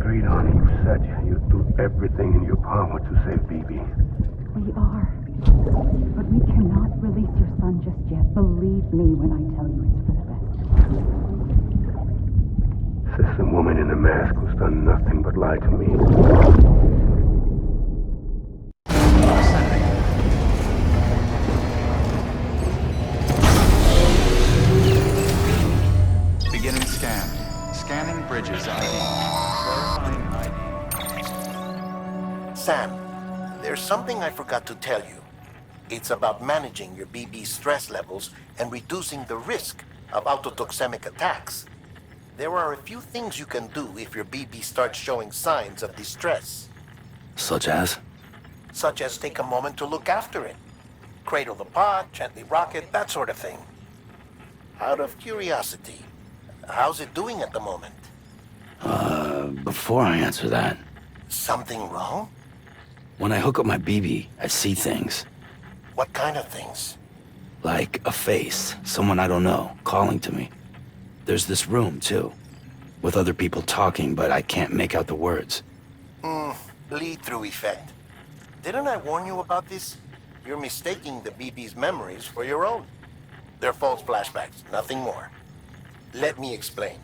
Concentrate on it. You said you'd do everything in your power to save BB. We are. But we cannot release your son just yet. Believe me when I tell you it's for the best. System woman in the mask who's done nothing but lie to me. Beginning scan. Scanning bridges ID. Verifying ID. Sam, there's something I forgot to tell you. It's about managing your BB stress levels and reducing the risk of autotoxemic attacks. There are a few things you can do if your BB starts showing signs of distress. Such as? Such as take a moment to look after it. Cradle the pod, gently rock it, that sort of thing. Out of curiosity, how's it doing at the moment? Before I answer that, Something wrong? when I hook up my BB, I see things. What kind of things? Like a face, someone I don't know, calling to me. There's this room, too, with other people talking, but I can't make out the words. Lead-through effect. Didn't I warn you about this? You're mistaking the BB's memories for your own. They're false flashbacks, nothing more. Let me explain.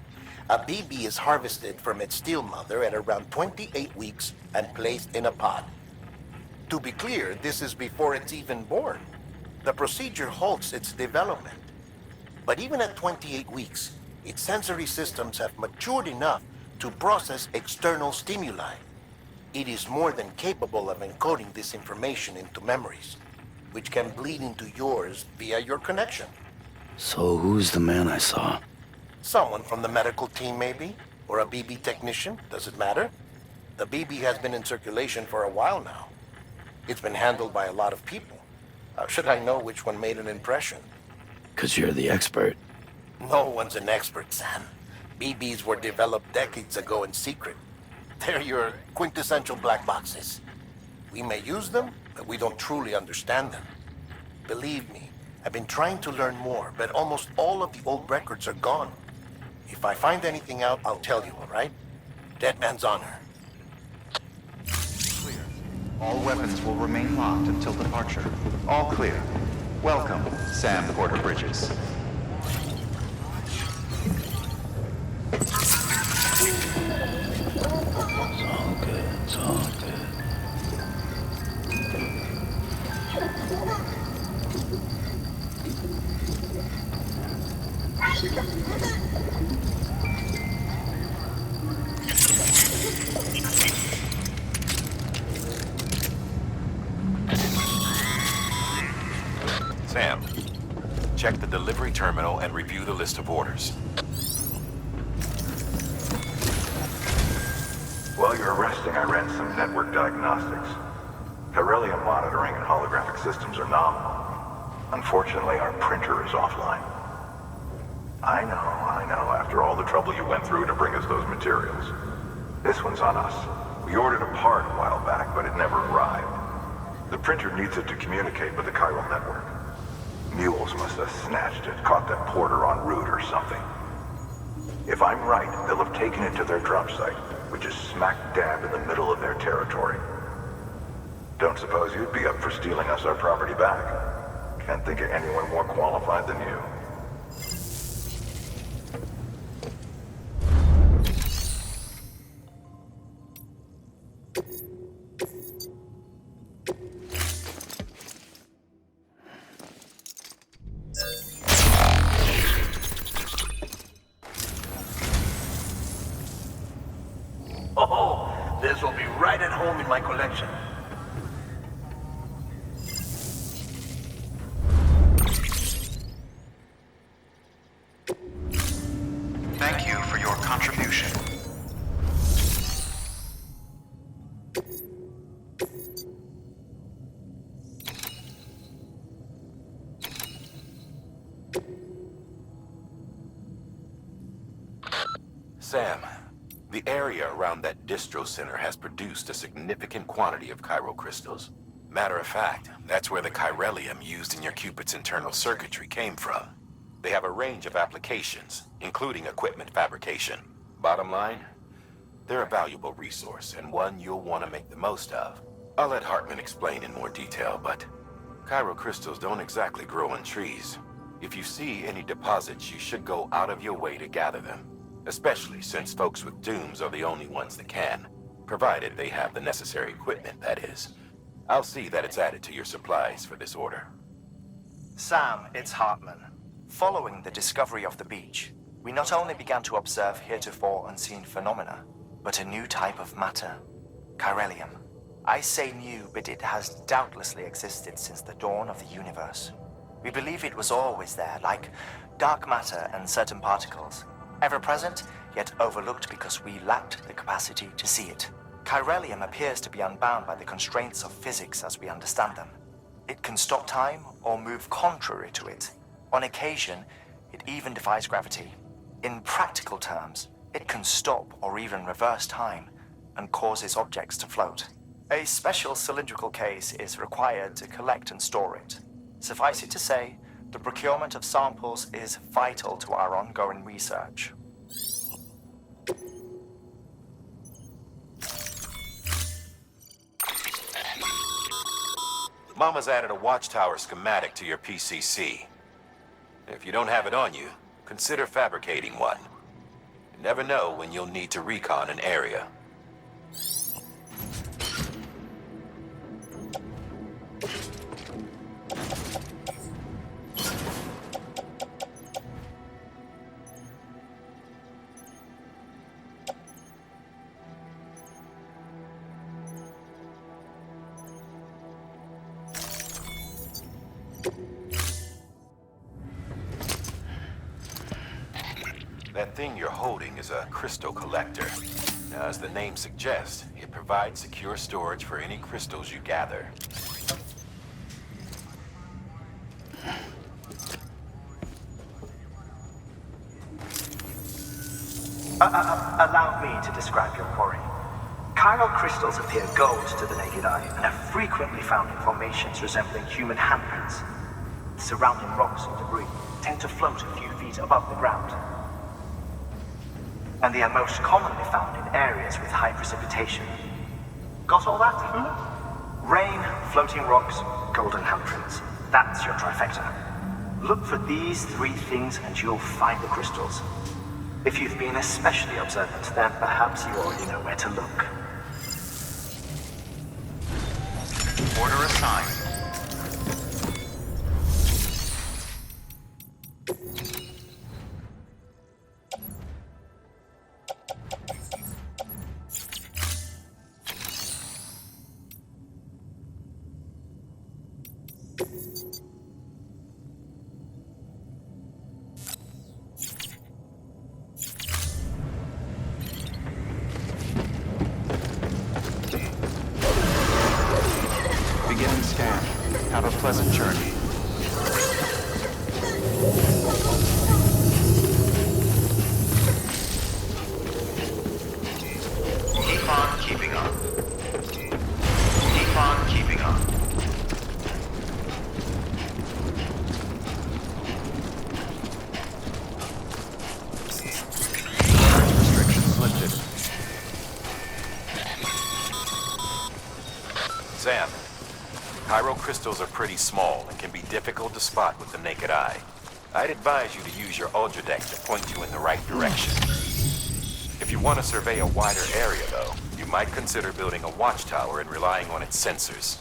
A BB is harvested from its steel mother at around 28 weeks and placed in a pod. To be clear, this is before it's even born. The procedure halts its development. But even at 28 weeks, its sensory systems have matured enough to process external stimuli. It is more than capable of encoding this information into memories, which can bleed into yours via your connection. So who's the man I saw? Someone from the medical team, maybe? Or a BB technician? Does it matter? The BB has been in circulation for a while now. It's been handled by a lot of people. How should I know which one made an impression? 'Cause you're the expert. No one's an expert, Sam. BBs were developed decades ago in secret. They're your quintessential black boxes. We may use them, but we don't truly understand them. Believe me, I've been trying to learn more, but almost all of the old records are gone. If I find anything out, I'll tell you, all right? Dead man's honor. Clear. All weapons will remain locked until departure. All clear. Welcome, Sam Porter Bridges. It's all good, it's all good. Sam, check the delivery terminal and review the list of orders. While you're resting, I ran some network diagnostics. Beryllium monitoring and holographic systems are nominal. Unfortunately, our printer is offline. I know. After all the trouble you went through to bring us those materials. This one's on us. We ordered a part a while back, but it never arrived. The printer needs it to communicate with the chiral network. Mules must have snatched it, caught that porter en route or something. If I'm right, they'll have taken it to their drop site, which is smack dab in the middle of their territory. Don't suppose you'd be up for stealing us our property back? Can't think of anyone more qualified than you. Oh, this will be right at home in my collection. Thank you for your contribution. Sam, the area around that distro center has produced a significant quantity of chiral crystals. Matter of fact, that's where the chiralium used in your Cupid's internal circuitry came from. They have a range of applications, including equipment fabrication. Bottom line, They're a valuable resource, and one you'll want to make the most of. I'll let Hartman explain in more detail, but crystals don't exactly grow on trees. If you see any deposits, you should go out of your way to gather them, especially since folks with dooms are the only ones that can, provided they have the necessary equipment, that is. I'll see that it's added to your supplies for this order. Sam, it's Hartman. Following the discovery of the beach, we not only began to observe heretofore unseen phenomena, but a new type of matter, chiralium. I say new, but it has doubtlessly existed since the dawn of the universe. We believe it was always there, like dark matter and certain particles, ever present, yet overlooked because we lacked the capacity to see it. Chiralium appears to be unbound by the constraints of physics as we understand them. It can stop time or move contrary to it. On occasion, it even defies gravity. In practical terms, it can stop or even reverse time and causes objects to float. A special cylindrical case is required to collect and store it. Suffice it to say, the procurement of samples is vital to our ongoing research. Mama's added a watchtower schematic to your PCC. If you don't have it on you, consider fabricating one. You never know when you'll need to recon an area. That thing you're holding is a crystal collector. Now, as the name suggests, it provides secure storage for any crystals you gather. Allow me to describe your quarry. Chiral crystals appear gold to the naked eye and are frequently found in formations resembling human handprints. Surrounding rocks and debris tend to float a few feet above the ground. And they are most commonly found in areas with high precipitation. Got all that? Rain, floating rocks, golden handprints. That's your trifecta. Look for these three things and you'll find the crystals. If you've been especially observant, then perhaps you already know where to look. Order assigned. Beginning scan. Have a pleasant journey. Keep on keeping up. Keep on keeping up. Restrictions lifted. Sam, chiral crystals are pretty small and can be difficult to spot with the naked eye. I'd advise you to use your Ultradeck to point you in the right direction. If you want to survey a wider area, though, you might consider building a watchtower and relying on its sensors.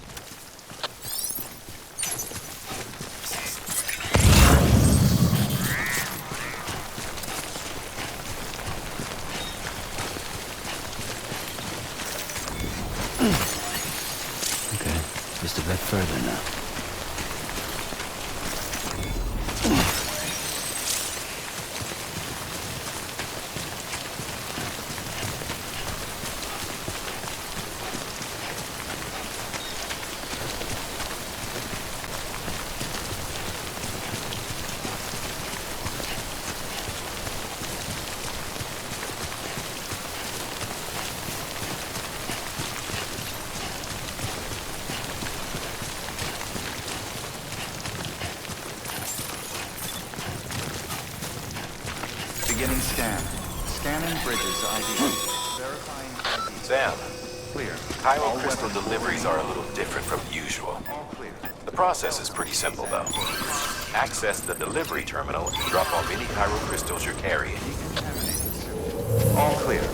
Okay, just a bit further now. Beginning scan. Scanning bridges ID. Verifying ID. Sam, Clear. Cairo crystal deliveries are a little different from usual. All clear. The process is pretty simple, though. Access the delivery terminal and drop off any Cairo crystals you're carrying. All clear.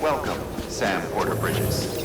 Welcome, Sam Porter Bridges.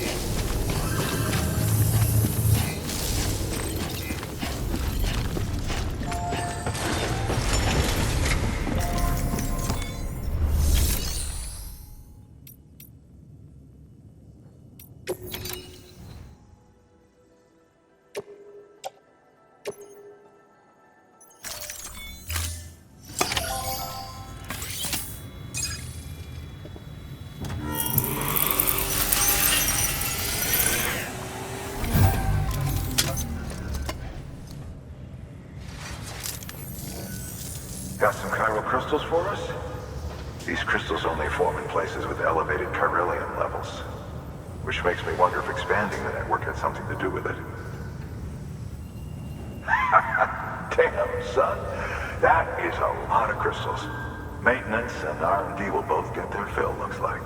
Got some chiral crystals for us? These crystals only form in places with elevated chiralium levels, which makes me wonder if expanding the network had something to do with it. Damn, son. That is a lot of crystals. Maintenance and R&D will both get their fill, looks like.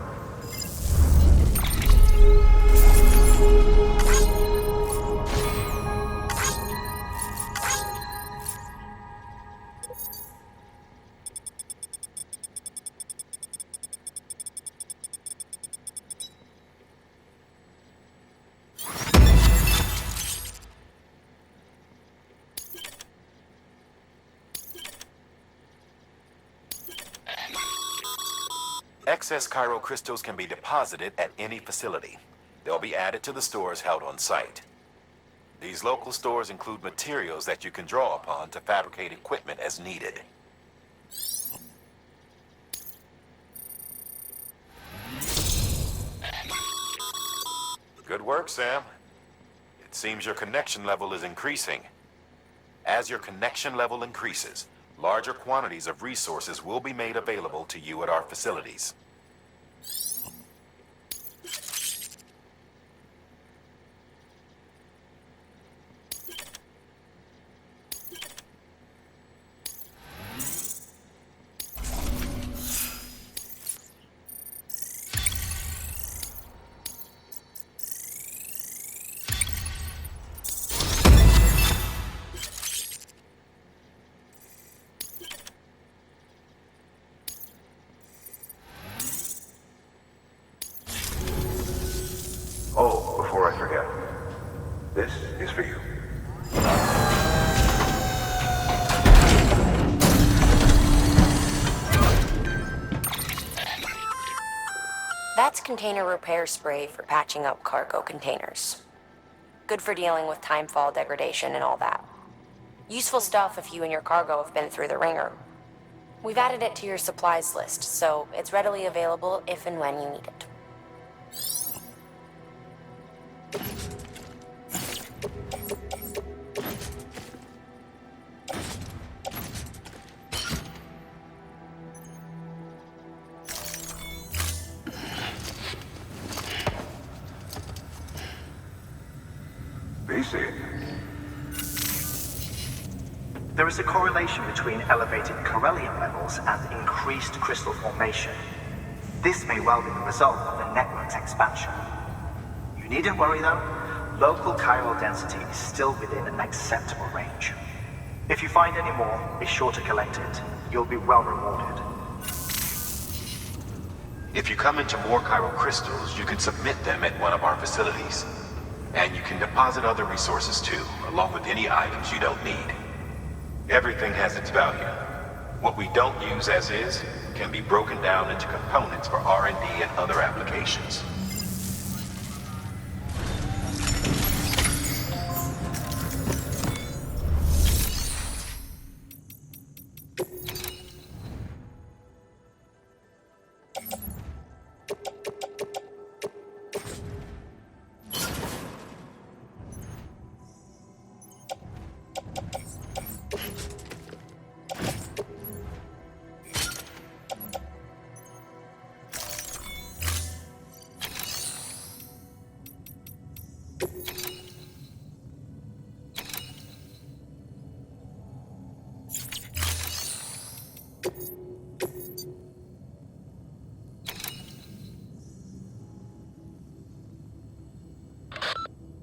Excess Cairo crystals can be deposited at any facility. They'll be added to the stores held on site. These local stores include materials that you can draw upon to fabricate equipment as needed. Good work, Sam. It seems your connection level is increasing. As your connection level increases, larger quantities of resources will be made available to you at our facilities. Oh, before I forget, this is for you. That's container repair spray for patching up cargo containers. Good for dealing with timefall degradation and all that. Useful stuff if you and your cargo have been through the ringer. We've added it to your supplies list, so it's readily available if and when you need it. There is a correlation between elevated chiralium levels and increased crystal formation. This may well be the result of the network's expansion. You needn't worry though, local chiral density is still within an acceptable range. If you find any more, be sure to collect it. You'll be well rewarded. If you come into more chiral crystals, you can submit them at one of our facilities. And you can deposit other resources too, along with any items you don't need. Everything has its value. What we don't use as is can be broken down into components for R&D and other applications.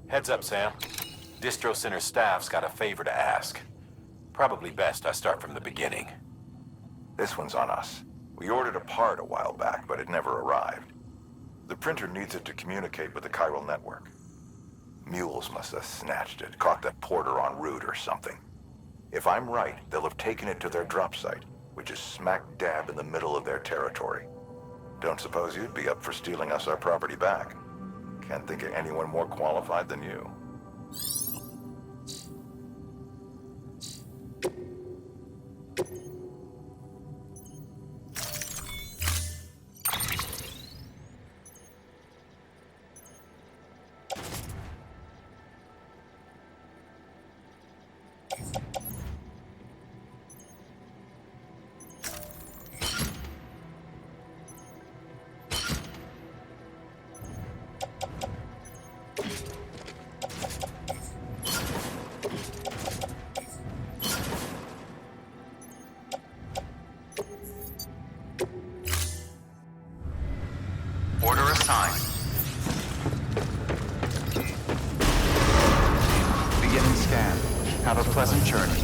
Heads up, Sam. Distro Center staff's got a favor to ask. Probably best I start from the beginning. This one's on us. We ordered a part a while back, but it never arrived. The printer needs it to communicate with the chiral network. Mules must have snatched it, caught the porter en route or something. If I'm right, they'll have taken it to their drop site, which is smack dab in the middle of their territory. Don't suppose you'd be up for stealing us our property back. Can't think of anyone more qualified than you. Order assigned. Beginning scan. Have a pleasant journey.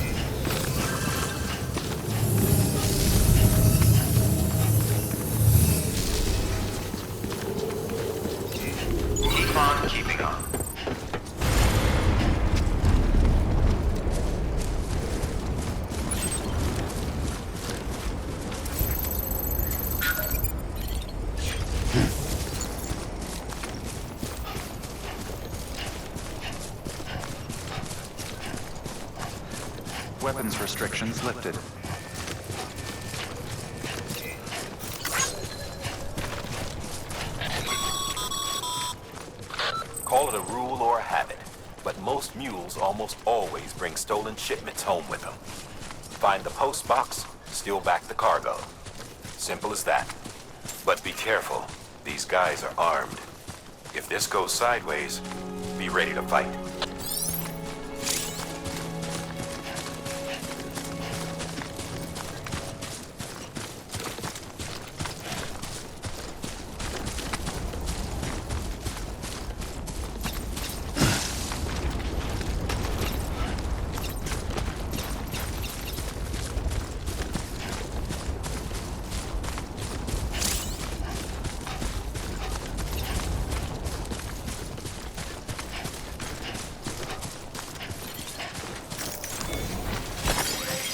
Keep on keeping on. Weapons restrictions lifted. Call it a rule or a habit, but most mules almost always bring stolen shipments home with them. Find the post box, steal back the cargo. Simple as that. But be careful, these guys are armed. If this goes sideways, be ready to fight.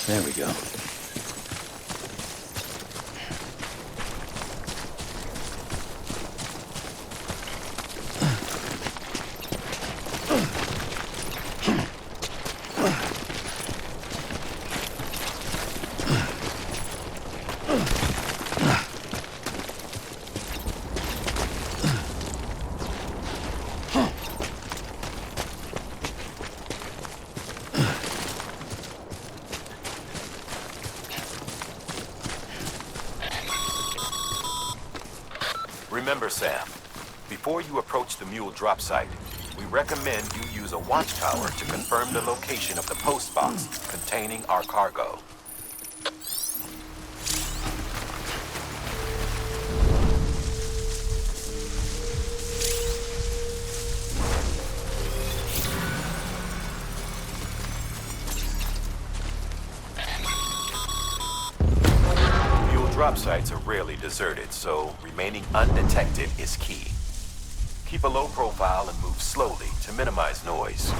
There we go. Remember, Sam, before you approach the mule drop site, we recommend you use a watchtower to confirm the location of the post box containing our cargo. Drop sites are rarely deserted, so remaining undetected is key. Keep a low profile and move slowly to minimize noise.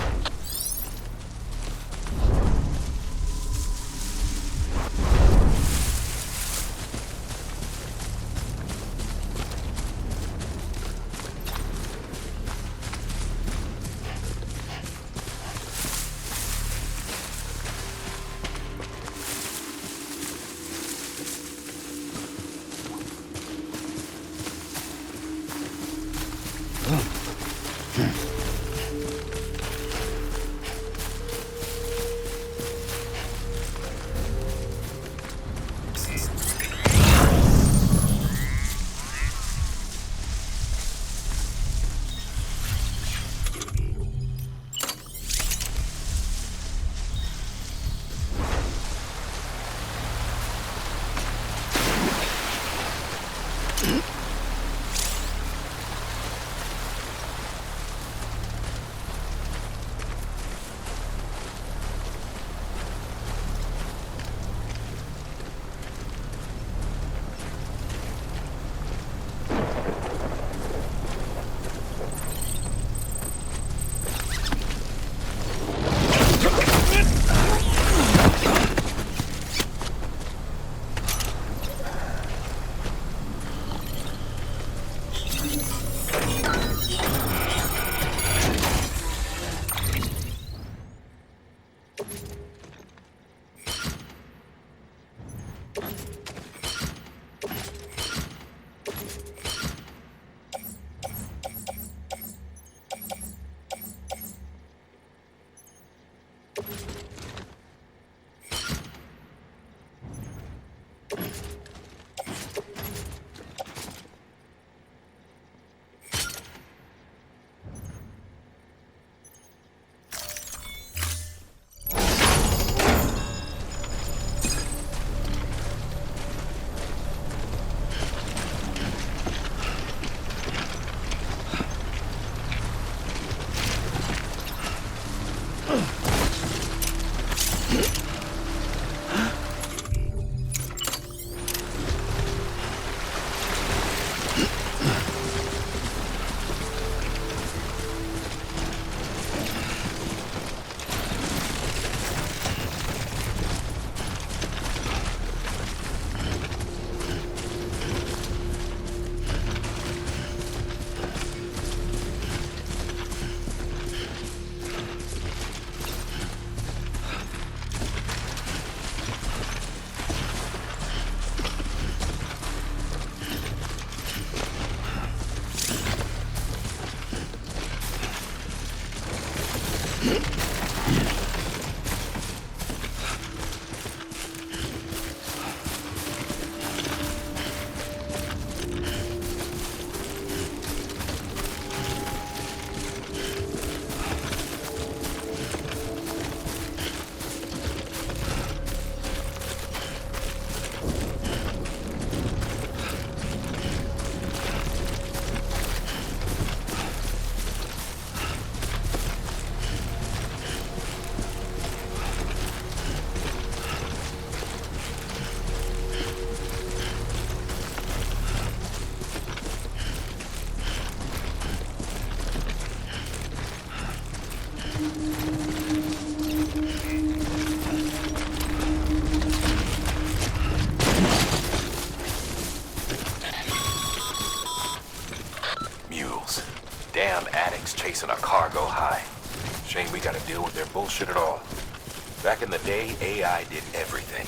Chasing a cargo high. Shame we gotta deal with their bullshit at all. Back in the day, AI did everything.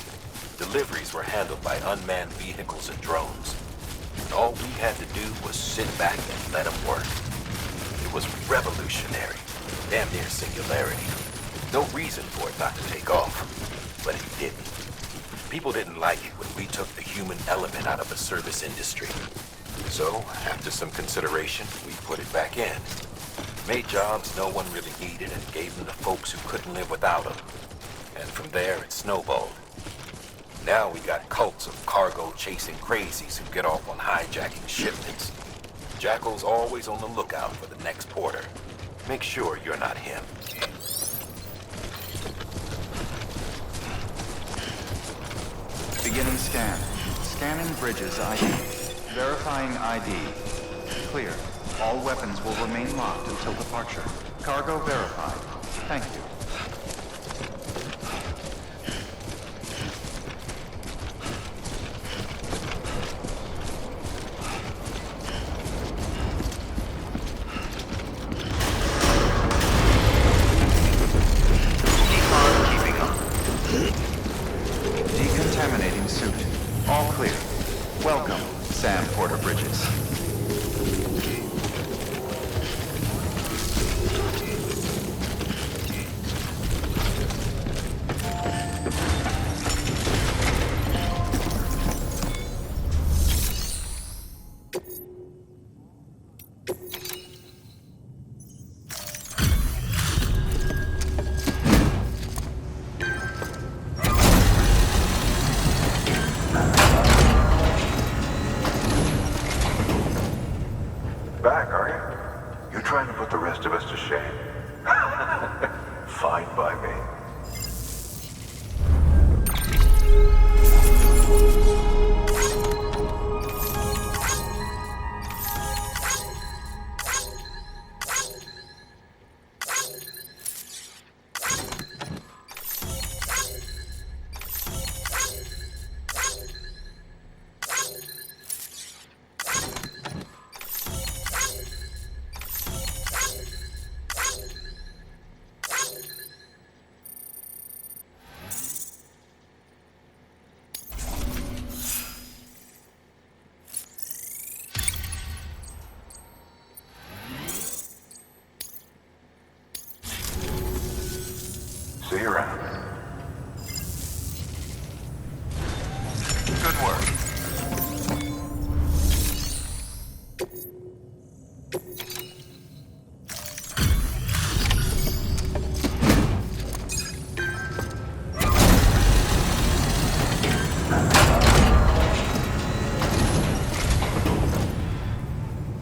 Deliveries were handled by unmanned vehicles and drones. All we had to do was sit back and let them work. It was revolutionary, damn near singularity. No reason for it not to take off, but it didn't. People didn't like it when we took the human element out of the service industry. So, after some consideration, we put it back in. Made jobs no one really needed and gave them to folks who couldn't live without them. And from there, it snowballed. Now we got cults of cargo-chasing crazies who get off on hijacking shipments. Jackal's always on the lookout for the next porter. Make sure you're not him. Beginning scan. Scanning bridges ID. Verifying ID. Clear. All weapons will remain locked until departure. Cargo verified. Thank you. Keeping up. Decontaminating suit. All clear. Welcome, Sam Porter Bridges. Back, are you? You're trying to put the rest of us to shame. Fine by me.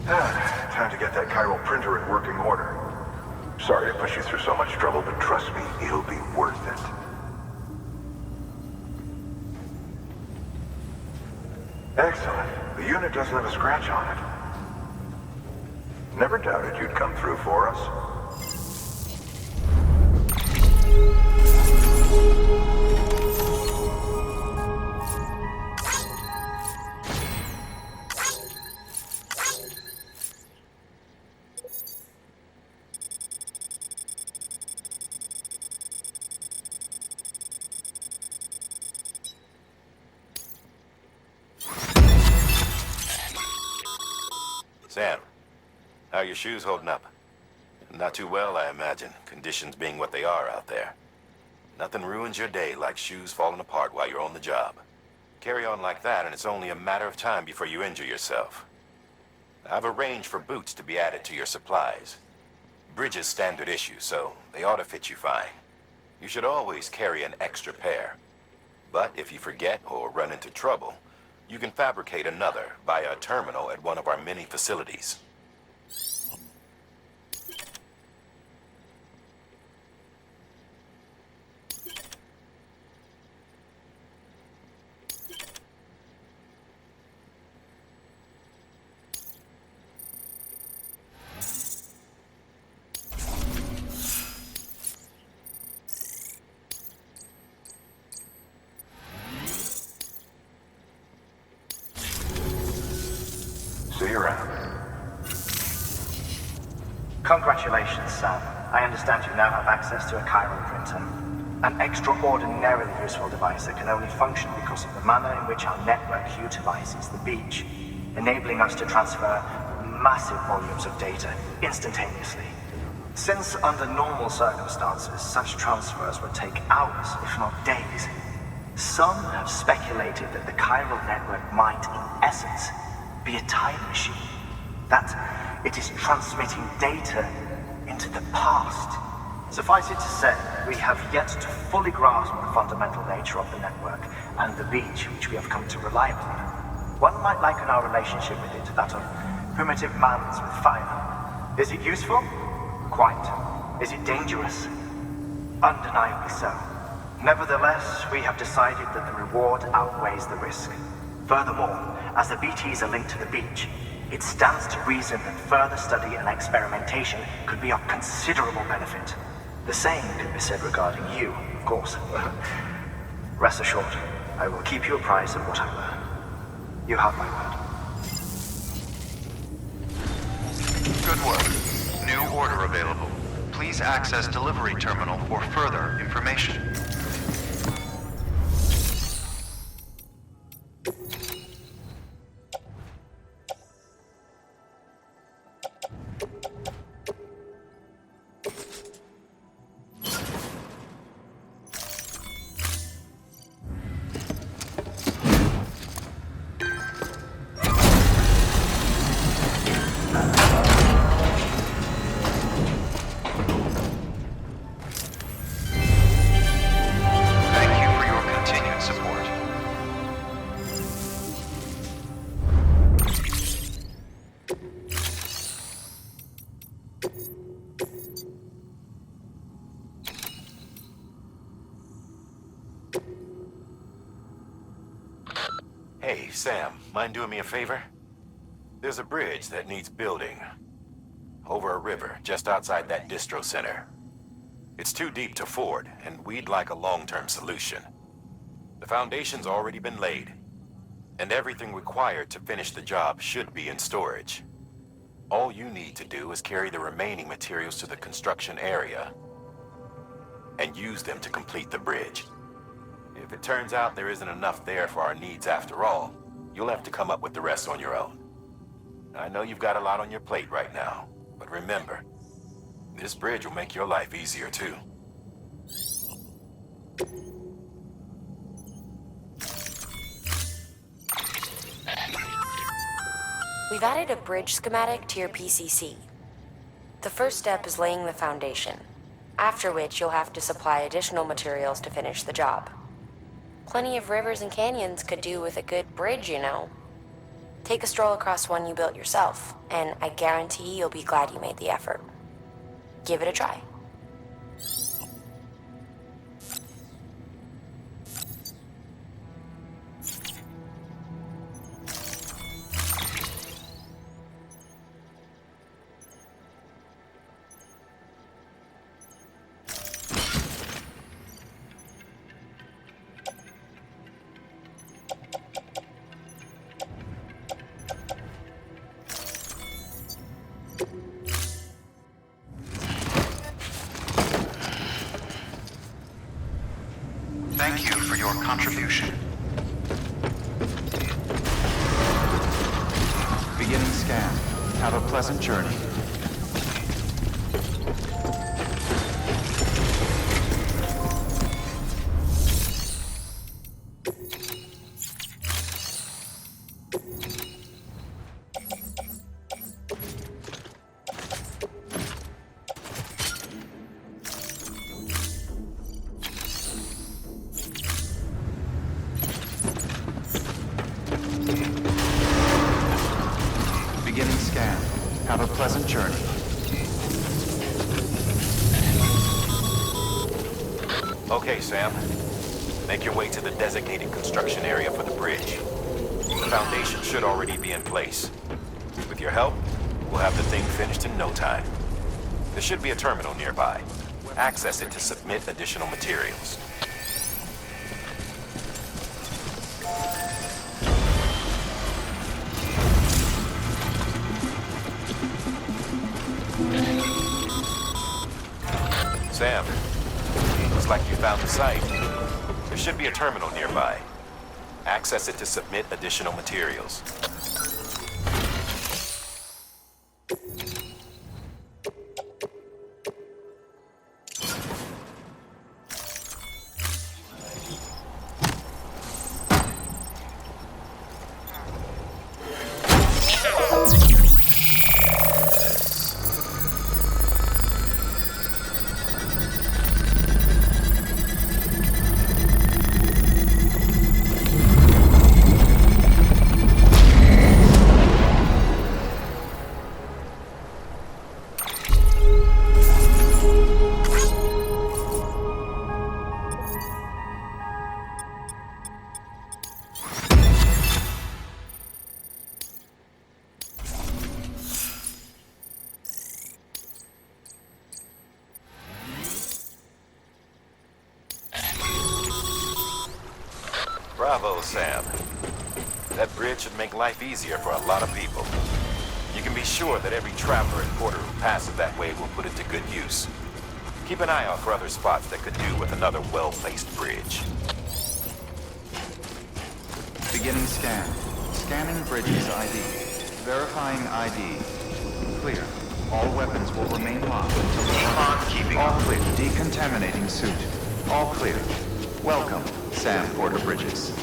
Time to get that chiral printer in working order. Sorry to push you through so much trouble, but trust me, it'll be worth it. Excellent. The unit doesn't have a scratch on it. Never doubted you'd come through for us. Sam, how are your shoes holding up? Not too well, I imagine, conditions being what they are out there. Nothing ruins your day like shoes falling apart while you're on the job. Carry on like that and it's only a matter of time before you injure yourself. I've arranged for boots to be added to your supplies. Bridges standard issue, so they ought to fit you fine. You should always carry an extra pair. But if you forget or run into trouble, you can fabricate another via a terminal at one of our many facilities. See you around. Congratulations, Sam. I understand you now have access to a chiral printer. An extraordinarily useful device that can only function because of the manner in which our network utilizes the beach, enabling us to transfer massive volumes of data instantaneously. Since under normal circumstances, such transfers would take hours, if not days, some have speculated that the chiral network might, in essence, be a time machine. That it is transmitting data into the past. Suffice it to say, we have yet to fully grasp the fundamental nature of the network and the beach which we have come to rely upon. One might liken our relationship with it to that of primitive mans with fire. Is it useful? Quite. Is it dangerous? Undeniably so. Nevertheless, we have decided that the reward outweighs the risk. Furthermore, as the BTs are linked to the beach, it stands to reason that further study and experimentation could be of considerable benefit. The same can be said regarding you, of course. Rest assured, I will keep you apprised of what I learn. You have my word. Good work. New order available. Please access delivery terminal for further information. Hey, Sam, mind doing me a favor? There's a bridge that needs building. Over a river, just outside that distro center. It's too deep to ford, and we'd like a long-term solution. The foundation's already been laid, and everything required to finish the job should be in storage. All you need to do is carry the remaining materials to the construction area, and use them to complete the bridge. If it turns out there isn't enough there for our needs after all, you'll have to come up with the rest on your own. I know you've got a lot on your plate right now, but remember, this bridge will make your life easier too. We've added a bridge schematic to your PCC. The first step is laying the foundation, after which you'll have to supply additional materials to finish the job. Plenty of rivers and canyons could do with a good bridge, you know. Take a stroll across one you built yourself, and I guarantee you'll be glad you made the effort. Give it a try. Thank you for your contribution. Beginning scan. Have a pleasant journey. Beginning scan. Have a pleasant journey. Okay, Sam. Make your way to the designated construction area for the bridge. The foundation should already be in place. With your help, we'll have the thing finished in no time. There should be a terminal nearby. Access it to submit additional materials. Sam, looks like you found the site. There should be a terminal nearby. Access it to submit additional materials. Bravo, Sam. That bridge should make life easier for a lot of people. You can be sure that every traveler and porter who passes that way will put it to good use. Keep an eye out for other spots that could do with another well-placed bridge. Beginning scan. Scanning bridges ID. Verifying ID. Clear. All weapons will remain locked until the All clear. Decontaminating suit. All clear. Welcome, Sam Porter Bridges.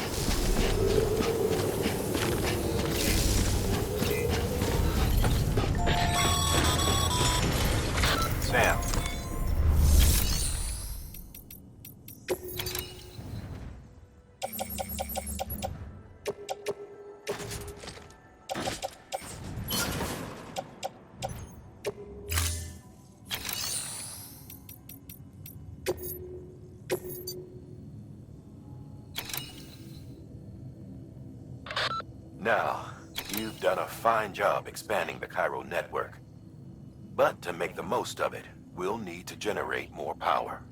Sam. Now, you've done a fine job expanding the Cairo network. But to make the most of it, we'll need to generate more power.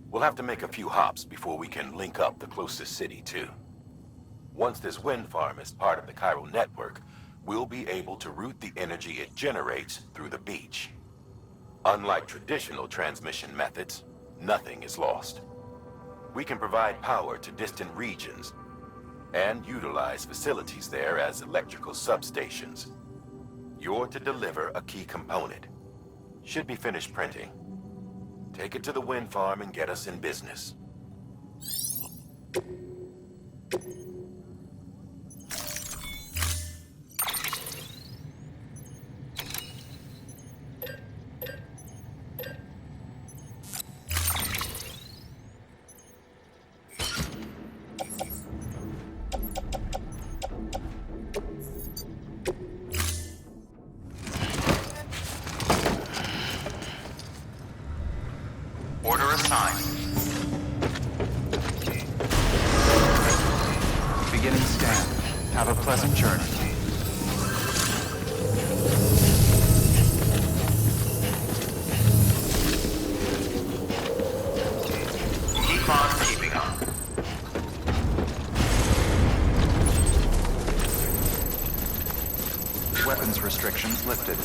We'll have to make a few hops before we can link up the closest city, too. Once this wind farm is part of the Cairo network, we'll be able to route the energy it generates through the beach. Unlike traditional transmission methods, nothing is lost. We can provide power to distant regions and utilize facilities there as electrical substations. You're to deliver a key component. Should be finished printing. Take it to the wind farm and get us in business. time. Beginning scan. Have a pleasant journey. Keep on keeping on. Weapons restrictions lifted.